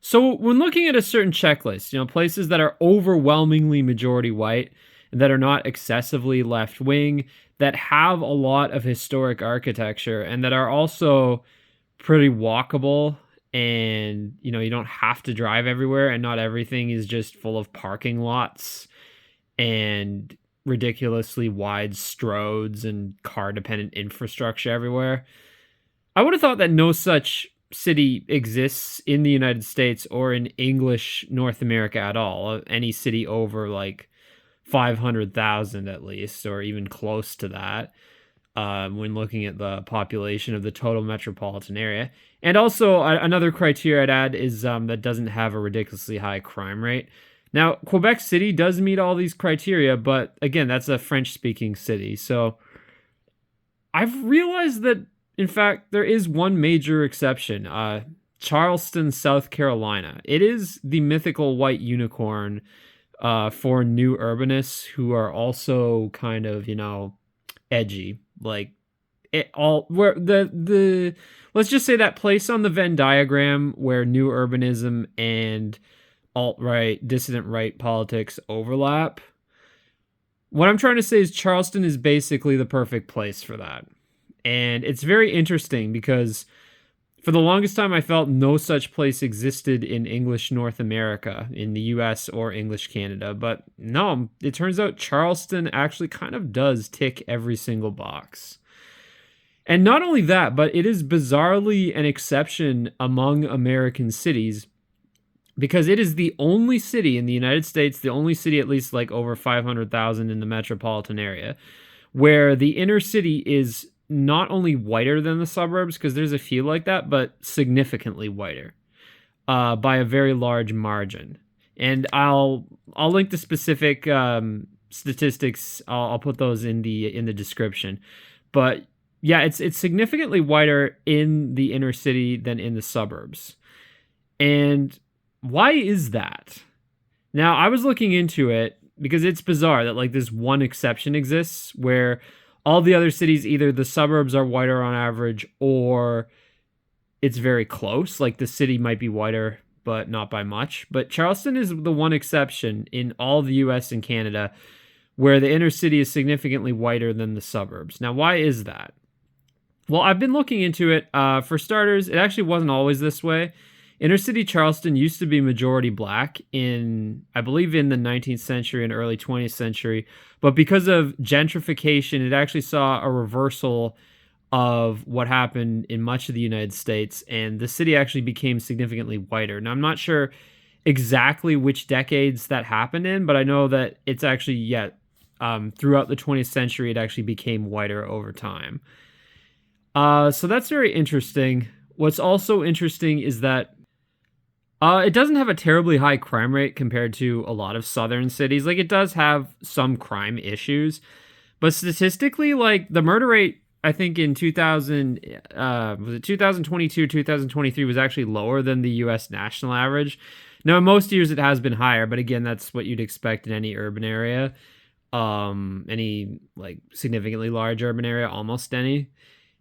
So when looking at a certain checklist, places that are overwhelmingly majority white and that are not excessively left wing, that have a lot of historic architecture and that are also pretty walkable, and you don't have to drive everywhere, and not everything is just full of parking lots and ridiculously wide stroads and car dependent infrastructure everywhere. I would have thought that no such city exists in the United States or in English North America at all. Any city over like 500,000 at least, or even close to that, when looking at the population of the total metropolitan area. And also, another criteria I'd add is that doesn't have a ridiculously high crime rate. Now, Quebec City does meet all these criteria, but again, that's a French-speaking city. So I've realized that, in fact, there is one major exception. Charleston, South Carolina. It is the mythical white unicorn for new urbanists who are also kind of, edgy. Like it all where the let's just say that place on the Venn diagram where new urbanism and alt-right, dissident right politics overlap. What I'm trying to say is Charleston is basically the perfect place for that. And it's very interesting because for the longest time I felt no such place existed in English North America, in the US or English Canada. But no, it turns out Charleston actually kind of does tick every single box. And not only that, but it is bizarrely an exception among American cities, because it is the only city in the United States, the only city at least like over 500,000 in the metropolitan area, where the inner city is not only whiter than the suburbs, because there's a few like that, but significantly whiter by a very large margin. And I'll link the specific statistics. I'll put those in the description. But yeah, it's significantly whiter in the inner city than in the suburbs. And why is that? Now, I was looking into it because it's bizarre that like this one exception exists where all the other cities, either the suburbs are whiter on average or it's very close. Like the city might be whiter, but not by much. But Charleston is the one exception in all the US and Canada where the inner city is significantly whiter than the suburbs. Now, why is that? Well, I've been looking into it. For starters, it actually wasn't always this way. Inner city Charleston used to be majority black I believe in the 19th century and early 20th century. But because of gentrification, it actually saw a reversal of what happened in much of the United States. And the city actually became significantly whiter. Now, I'm not sure exactly which decades that happened in, but I know that it's actually, throughout the 20th century, it actually became whiter over time. So that's very interesting. What's also interesting is that it doesn't have a terribly high crime rate compared to a lot of southern cities. Like, it does have some crime issues, but statistically, like, the murder rate, I think in 2022, 2023 was actually lower than the US national average. Now, in most years it has been higher, but again, that's what you'd expect in any urban area. Any, like, significantly large urban area, almost any.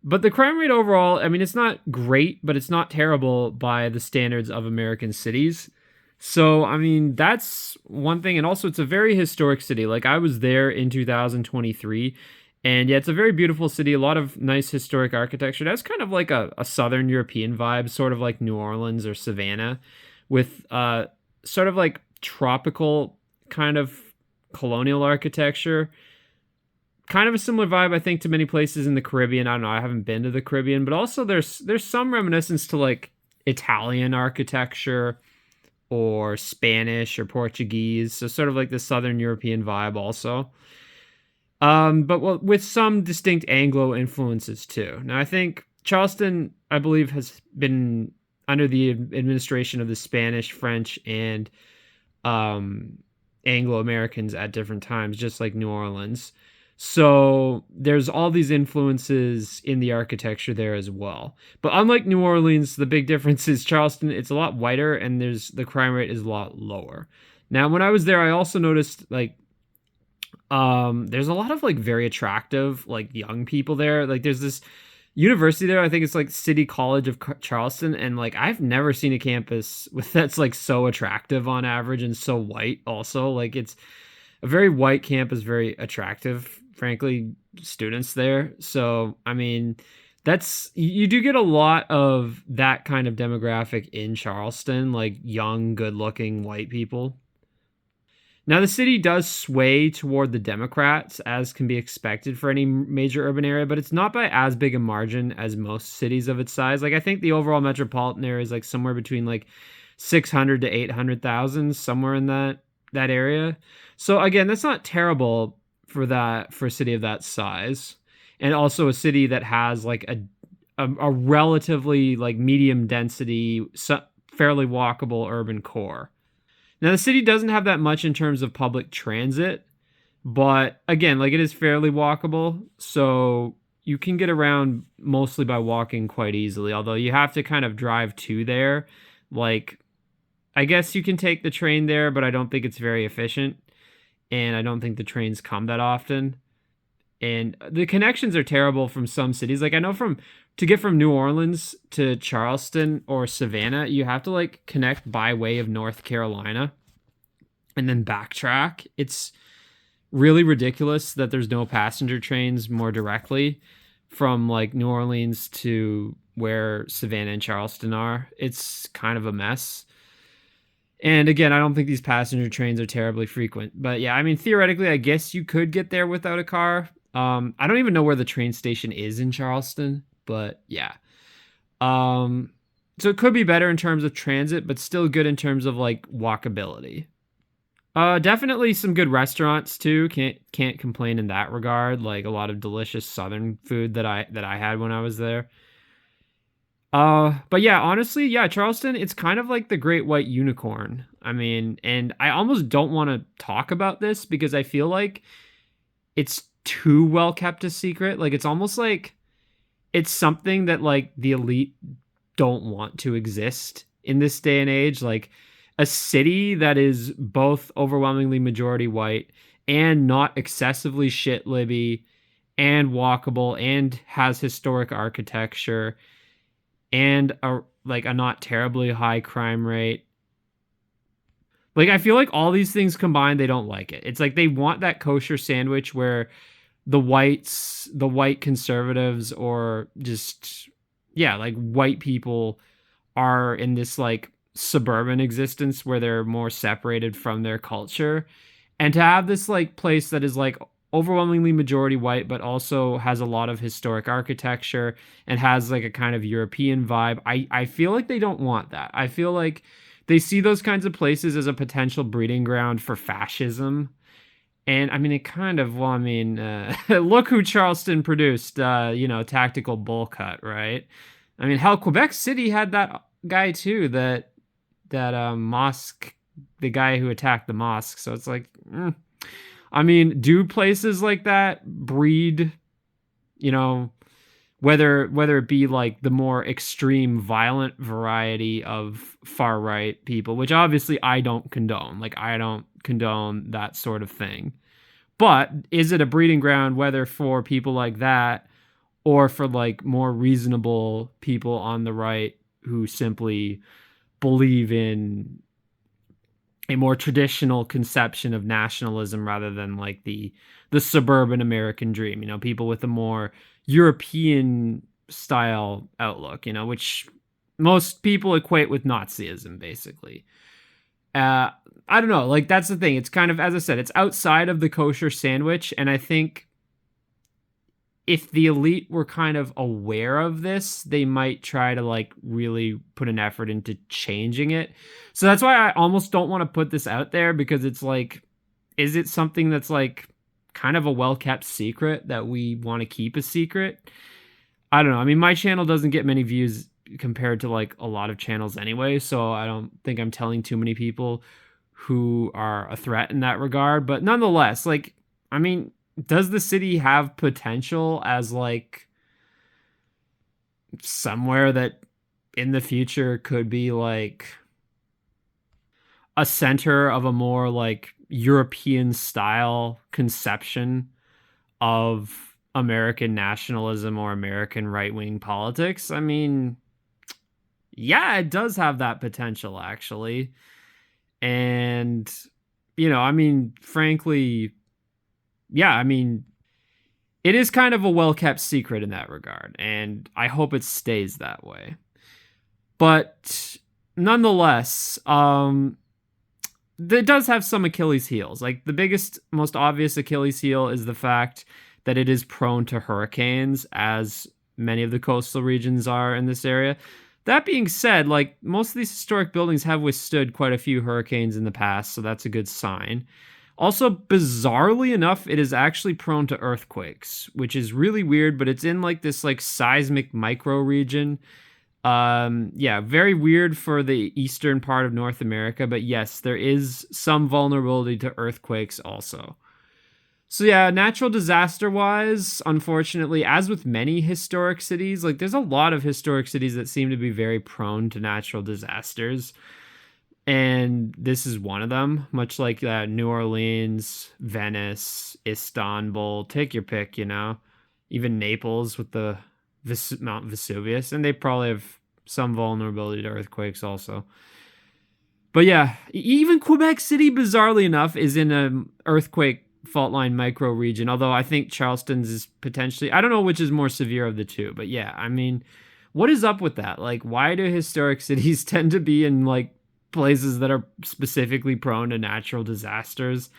But the crime rate overall, I mean, it's not great, but it's not terrible by the standards of American cities. So, I mean, that's one thing. And also, it's a very historic city. Like, I was there in 2023. And yeah, it's a very beautiful city. A lot of nice historic architecture. That's kind of like a Southern European vibe, sort of like New Orleans or Savannah, with sort of like tropical kind of colonial architecture. Kind of a similar vibe, I think, to many places in the Caribbean. I don't know, I haven't been to the Caribbean, but also there's some reminiscence to like Italian architecture or Spanish or Portuguese, so sort of like the Southern European vibe also. But with some distinct Anglo influences too. Now, I think Charleston, I believe, has been under the administration of the Spanish, French, and Anglo-Americans at different times, just like New Orleans. So there's all these influences in the architecture there as well. But unlike New Orleans, the big difference is Charleston, it's a lot whiter and the crime rate is a lot lower. Now, when I was there, I also noticed like there's a lot of like very attractive like young people there. Like there's this university there. I think it's like City College of Charleston, and like I've never seen a campus with that's like so attractive on average and so white. Also, like it's a very white campus, very attractive. Frankly, students there. So I mean, that's you do get a lot of that kind of demographic in Charleston, like young, good-looking white people. Now, the city does sway toward the Democrats, as can be expected for any major urban area, but it's not by as big a margin as most cities of its size. Like, I think the overall metropolitan area is like somewhere between like 600 to 800,000, somewhere in that area. So again, that's not terrible for a city of that size, and also a city that has like a relatively like medium density, fairly walkable urban core. Now, the city doesn't have that much in terms of public transit, but again, like it is fairly walkable. So you can get around mostly by walking quite easily, although you have to kind of drive to there. Like, I guess you can take the train there, but I don't think it's very efficient. And I don't think the trains come that often. And the connections are terrible from some cities. Like, I know to get from New Orleans to Charleston or Savannah, you have to like connect by way of North Carolina and then backtrack. It's really ridiculous that there's no passenger trains more directly from like New Orleans to where Savannah and Charleston are. It's kind of a mess. And again, I don't think these passenger trains are terribly frequent. But yeah, I mean, theoretically, I guess you could get there without a car. I don't even know where the train station is in Charleston, but yeah. So it could be better in terms of transit, but still good in terms of like walkability. Definitely some good restaurants too. Can't complain in that regard. Like a lot of delicious southern food that I had when I was there. But yeah, honestly, yeah, Charleston, it's kind of like the great white unicorn. I mean, and I almost don't want to talk about this because I feel like it's too well kept a secret. Like it's almost like it's something that like the elite don't want to exist in this day and age. Like a city that is both overwhelmingly majority white and not excessively shit libby and walkable and has historic architecture and a not terribly high crime rate. Like I feel like all these things combined, they don't like it. It's like they want that kosher sandwich where the white conservatives or just yeah, like white people are in this like suburban existence where they're more separated from their culture. And to have this like place that is like overwhelmingly majority white, but also has a lot of historic architecture and has like a kind of European vibe. I feel like they don't want that. I feel like they see those kinds of places as a potential breeding ground for fascism. And I mean, it kind of, well, I mean, look who Charleston produced, tactical bull cut, right? I mean, hell, Quebec City had that guy too, that mosque, the guy who attacked the mosque. So it's like, I mean, do places like that breed, you know, whether it be like the more extreme violent variety of far right people, which obviously I don't condone. Like I don't condone that sort of thing. But is it a breeding ground whether for people like that or for like more reasonable people on the right who simply believe in a more traditional conception of nationalism rather than like the suburban American dream, people with a more European style outlook, which most people equate with Nazism basically. I don't know, like that's the thing. It's kind of, as I said, it's outside of the kosher sandwich, and I think if the elite were kind of aware of this, they might try to like really put an effort into changing it. So that's why I almost don't want to put this out there, because it's like, is it something that's like kind of a well-kept secret that we want to keep a secret? I don't know. I mean, my channel doesn't get many views compared to like a lot of channels anyway, so I don't think I'm telling too many people who are a threat in that regard. But nonetheless, like, I mean, does the city have potential as like somewhere that in the future could be like a center of a more like European style conception of American nationalism or American right wing politics. I mean, yeah, it does have that potential, actually. And, I mean, frankly, yeah, I mean, it is kind of a well kept secret in that regard. And I hope it stays that way. But nonetheless, it does have some Achilles heels. Like the biggest, most obvious Achilles heel is the fact that it is prone to hurricanes, as many of the coastal regions are in this area. That being said, like most of these historic buildings have withstood quite a few hurricanes in the past, so that's a good sign. Also, bizarrely enough, it is actually prone to earthquakes, which is really weird, but it's in like this like seismic micro region. Yeah, very weird for the eastern part of North America, but yes, there is some vulnerability to earthquakes also. So yeah, natural disaster wise, unfortunately, as with many historic cities, like there's a lot of historic cities that seem to be very prone to natural disasters. And this is one of them, much like New Orleans, Venice, Istanbul, take your pick, even Naples with the Mount Vesuvius, and they probably have some vulnerability to earthquakes also. But yeah, even Quebec City, bizarrely enough, is in an earthquake fault line micro region, although I think Charleston's is potentially, I don't know which is more severe of the two, but yeah, I mean, what is up with that? Like, why do historic cities tend to be in like places that are specifically prone to natural disasters?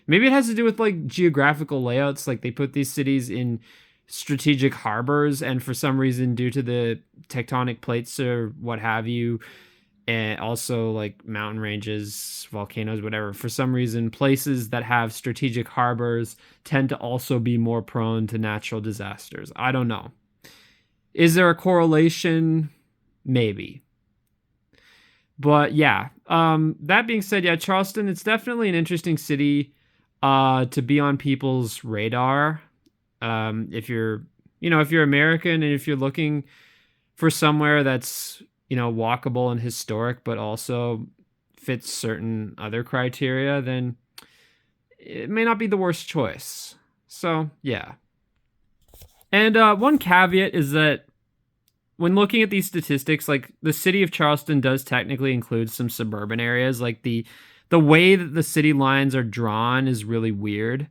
Maybe it has to do with like geographical layouts. Like they put these cities in strategic harbors, and for some reason, due to the tectonic plates or what have you, and also like mountain ranges, volcanoes, whatever, for some reason, places that have strategic harbors tend to also be more prone to natural disasters. I don't know. Is there a correlation? Maybe. But yeah, that being said, yeah, Charleston, it's definitely an interesting city to be on people's radar. If you're, if you're American and if you're looking for somewhere that's, walkable and historic, but also fits certain other criteria, then it may not be the worst choice. So, yeah. And one caveat is that when looking at these statistics, like the city of Charleston does technically include some suburban areas. Like the way that the city lines are drawn is really weird.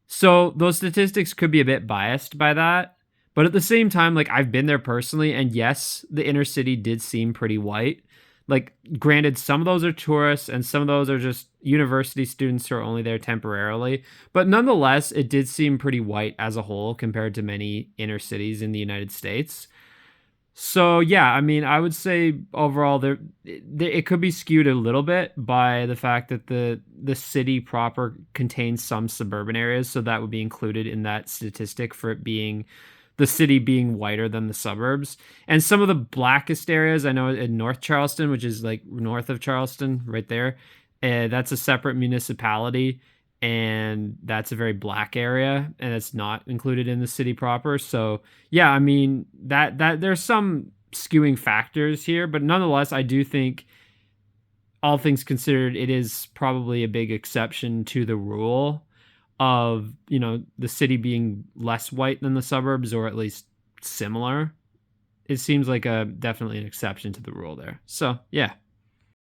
So those statistics could be a bit biased by that. But at the same time, like I've been there personally, and yes, the inner city did seem pretty white. Like, granted, some of those are tourists and some of those are just university students who are only there temporarily. But nonetheless, it did seem pretty white as a whole compared to many inner cities in the United States. So yeah, I mean, I would say overall it could be skewed a little bit by the fact that the city proper contains some suburban areas, so that would be included in that statistic for it being the city being whiter than the suburbs. And some of the blackest areas, I know in North Charleston, which is like north of Charleston, right there, that's a separate municipality, and that's a very black area, and it's not included in the city proper. So yeah, I mean that there's some skewing factors here, but nonetheless, I do think, all things considered, it is probably a big exception to the rule of, the city being less white than the suburbs, or at least similar. It seems like definitely an exception to the rule there. So yeah.